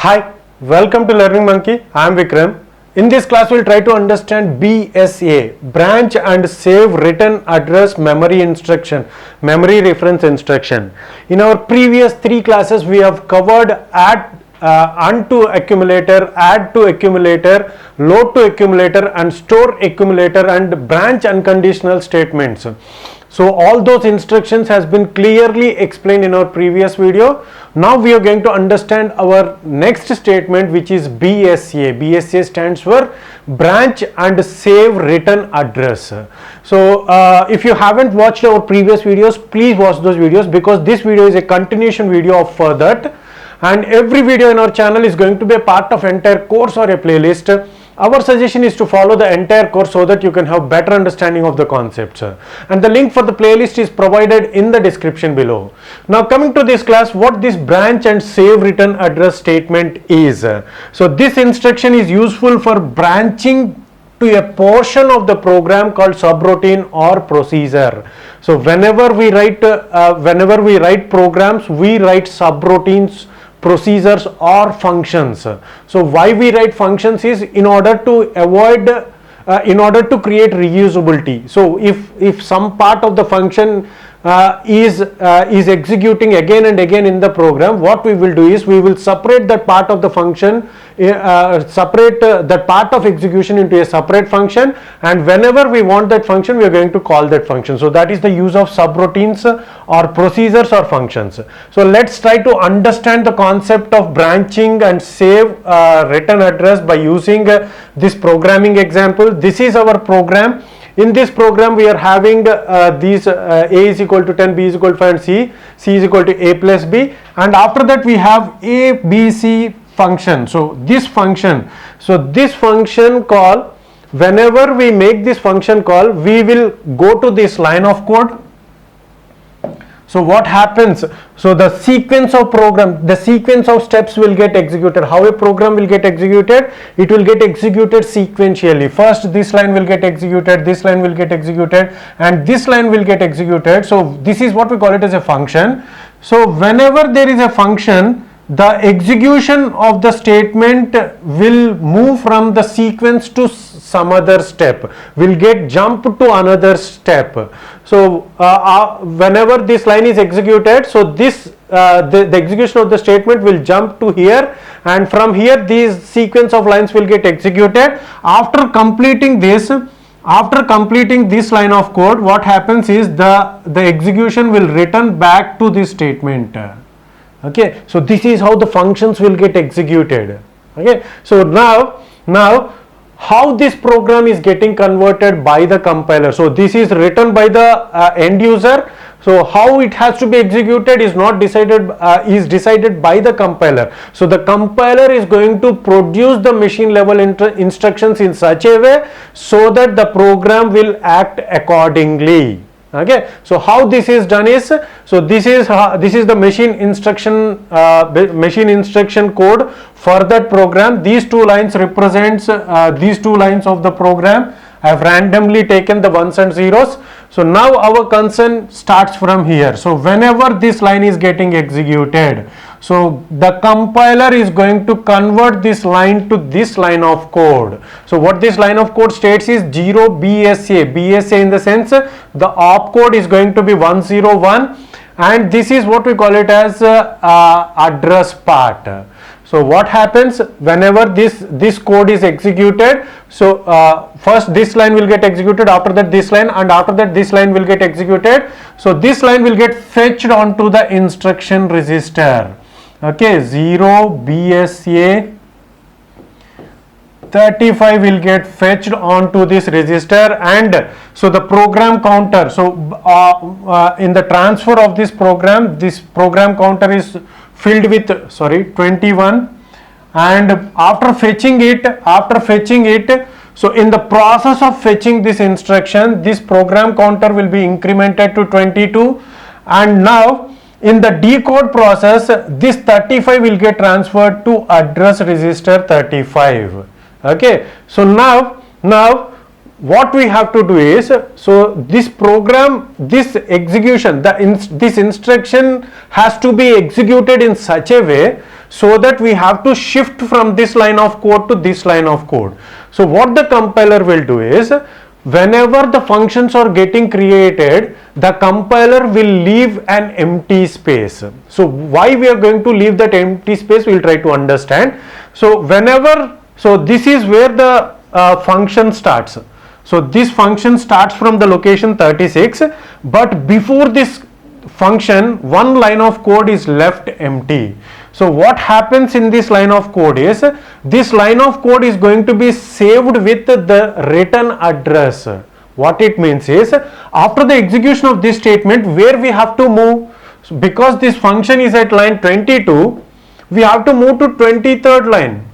Hi, welcome to Learning Monkey. I am Vikram. In this class, we will try to understand BSA, branch and save return address memory instruction, memory reference instruction. In our previous three classes, we have covered add unto accumulator, add to accumulator, load to accumulator and store accumulator and branch unconditional statements. So all those instructions has been clearly explained in our previous video. Now we are going to understand our next statement, which is BSA. BSA stands for branch and save return address. So if you haven't watched our previous videos, please watch those videos because this video is a continuation video of that. And every video in our channel is going to be a part of entire course or a playlist. Our suggestion is to follow the entire course so that you can have better understanding of the concepts. And the link for the playlist is provided in the description below. Now coming to this class, what this branch and save return address statement is. So this instruction is useful for branching to a portion of the program called subroutine or procedure. So whenever we write programs, we write subroutines, procedures or functions. So why we write functions is in order to avoid in order to create reusability. So if some part of the function is executing again and again in the program, what we will do is we will separate that part of the function, separate that part of execution into a separate function, and whenever we want that function, we are going to call that function. So that is the use of subroutines or procedures or functions. So let's try to understand the concept of branching and save return address by using this programming example. This is our program. In this program, we are having these a is equal to 10, b is equal to 5 and c is equal to a plus b, and after that we have a, b, c function. So this function call, whenever we make this function call, we will go to this line of code. So what happens? So the sequence of program, the sequence of steps will get executed. How a program will get executed? It will get executed sequentially. First this line will get executed, this line will get executed, and this line will get executed. So this is what we call it as a function. So whenever there is a function, the execution of the statement will move from the sequence to some other step, will get jumped to another step. So whenever this line is executed, so this the execution of the statement will jump to here, and from here these sequence of lines will get executed. After completing this line of code, what happens is the execution will return back to this statement. Okay, so this is how the functions will get executed. Okay, so now how this program is getting converted by the compiler. So this is written by the end user. So how it has to be executed is not decided, is decided by the compiler. So the compiler is going to produce the machine level instructions in such a way so that the program will act accordingly. Okay, so how this is done is, so this is the machine instruction code for that program. These two lines represents these two lines of the program. I have randomly taken the ones and zeros. So now our concern starts from here. So whenever this line is getting executed, so the compiler is going to convert this line to this line of code. So what this line of code states is 0 BSA. BSA in the sense the opcode is going to be 101, and this is what we call it as address part. So what happens whenever this code is executed? So first this line will get executed, after that this line, and after that this line will get executed. So this line will get fetched onto the instruction register. Okay, 0 BSA 35 will get fetched onto this register, and so the program counter, so in the transfer of this program counter is filled with 21, and after fetching it, so in the process of fetching this instruction, this program counter will be incremented to 22, and now in the decode process, this 35 will get transferred to address register 35. Okay, so now what we have to do is, so this program, this execution, this instruction has to be executed in such a way so that we have to shift from this line of code to this line of code. So what the compiler will do is, whenever the functions are getting created, the compiler will leave an empty space. So why we are going to leave that empty space, we will try to understand. So whenever, so this is where the function starts. So this function starts from the location 36, but before this function, one line of code is left empty. So what happens in this line of code is, this line of code is going to be saved with the return address. What it means is, after the execution of this statement, where we have to move, so because this function is at line 22, we have to move to 23rd line.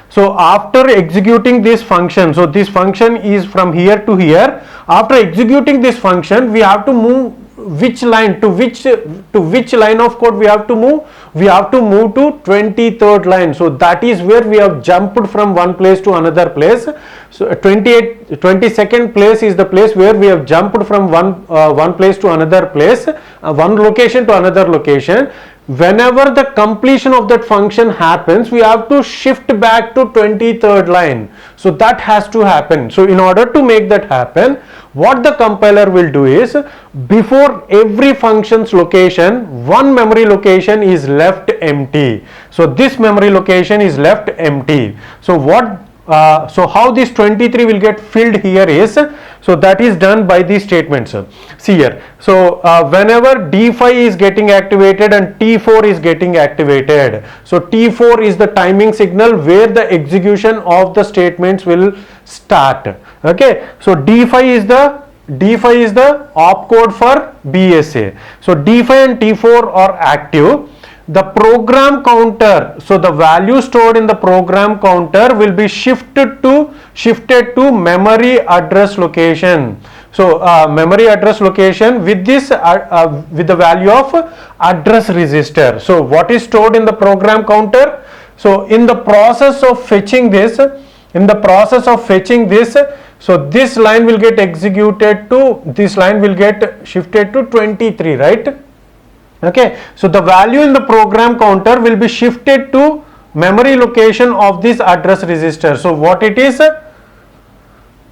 So after executing this function, so this function is from here to here. After executing this function, we have to move which line to which line of code we have to move? We have to move to 23rd line. So that is where we have jumped from one place to another place. So 22nd place is the place where we have jumped from one place to another place, one location to another location. Whenever the completion of that function happens, we have to shift back to 23rd line. So that has to happen. So in order to make that happen, what the compiler will do is, before every function's location, one memory location is left empty. So this memory location is left empty. So so how this 23 will get filled here is, so that is done by these statements. See here, so whenever D5 is getting activated and T4 is getting activated, so T4 is the timing signal where the execution of the statements will start. Okay, so D5 is the opcode for BSA. So D5 and T4 are active. The program counter, so the value stored in the program counter will be shifted to memory address location. So memory address location with this with the value of address register. So what is stored in the program counter? So in the process of fetching this, so this line will get executed to, this line will get shifted to 23, right? Okay, so the value in the program counter will be shifted to memory location of this address register. So what it is?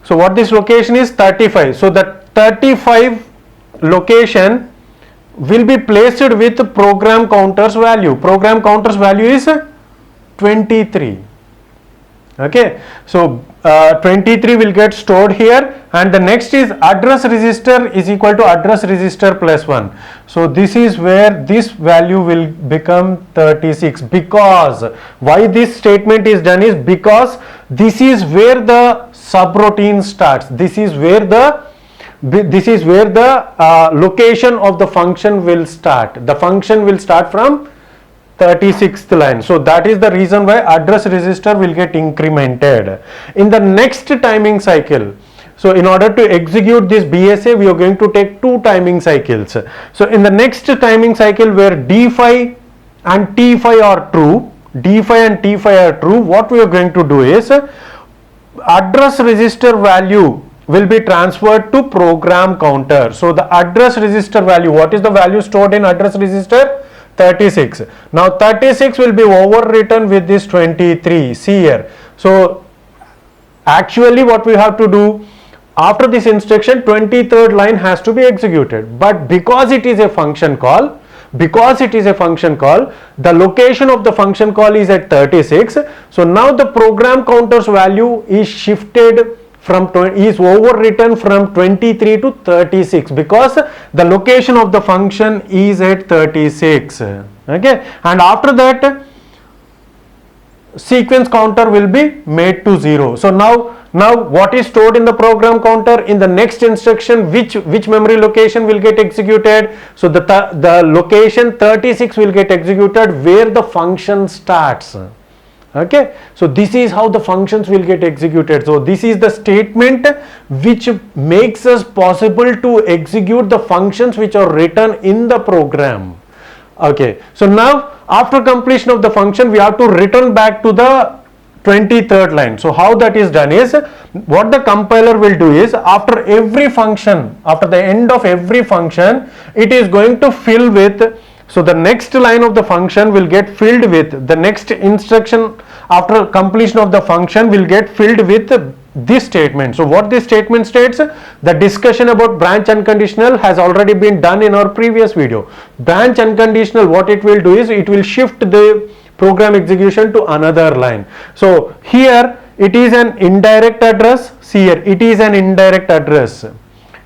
So what this location is? 35. So the 35 location will be placed with program counter's value. Program counter's value is 23. Okay, so 23 will get stored here, and the next is address register is equal to address register plus 1. So this is where this value will become 36, because why this statement is done is because this is where the subroutine starts. This is where the location of the function will start. The function will start from 36th line. So that is the reason why address register will get incremented in the next timing cycle. So in order to execute this BSA, we are going to take two timing cycles. So in the next timing cycle where D5 and T5 are true, what we are going to do is, address register value will be transferred to program counter. So the address register value, what is the value stored in address register? 36. Now 36 will be overwritten with this 23. See here. So actually what we have to do, after this instruction 23rd line has to be executed, but because it is a function call, the location of the function call is at 36. So now the program counter's value is shifted is overwritten from 23 to 36 because the location of the function is at 36. Okay, and after that sequence counter will be made to 0. So now what is stored in the program counter? In the next instruction, which memory location will get executed? So the location 36 will get executed where the function starts. Okay, so this is how the functions will get executed. So this is the statement which makes us possible to execute the functions which are written in the program. Okay, so now after completion of the function, we have to return back to the 23rd line. So how that is done is, what the compiler will do is, after every function, after the end of every function, it is going to fill with, so the next line of the function will get filled with, the next instruction after completion of the function will get filled with this statement. So what this statement states, the discussion about branch unconditional has already been done in our previous video. Branch unconditional, what it will do is, it will shift the program execution to another line. So here it is an indirect address. See here, it is an indirect address.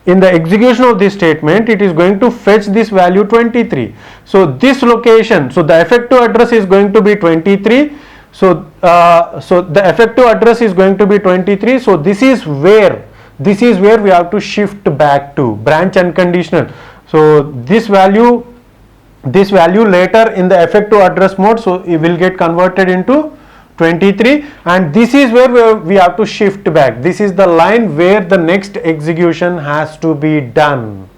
In the execution of this statement, it is going to fetch this value 23. So this location, so the effective address is going to be 23. So the effective address is going to be 23. So this is where we have to shift back to branch unconditional. So this value later in the effective address mode, so it will get converted into 23, and this is where we have to shift back. This is the line where the next execution has to be done.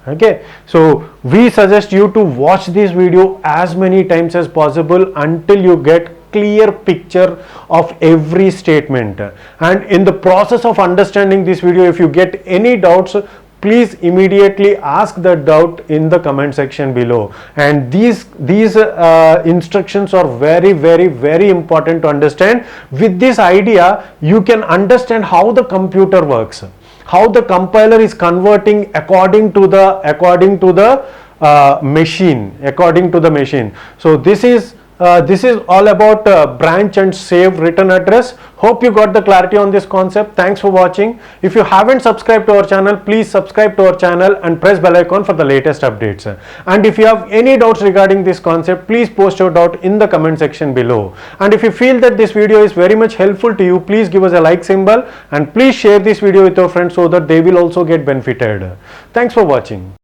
Okay, so we suggest you to watch this video as many times as possible until you get clear picture of every statement. And in the process of understanding this video, if you get any doubts, please immediately ask the doubt in the comment section below. And these instructions are very, very, very important to understand. With this idea, you can understand how the computer works, how the compiler is converting according to the machine. So this is all about branch and save return address. Hope you got the clarity on this concept. Thanks for watching. If you haven't subscribed to our channel, please subscribe to our channel and press bell icon for the latest updates. And if you have any doubts regarding this concept, please post your doubt in the comment section below. And if you feel that this video is very much helpful to you, please give us a like symbol and please share this video with your friends so that they will also get benefited. Thanks for watching.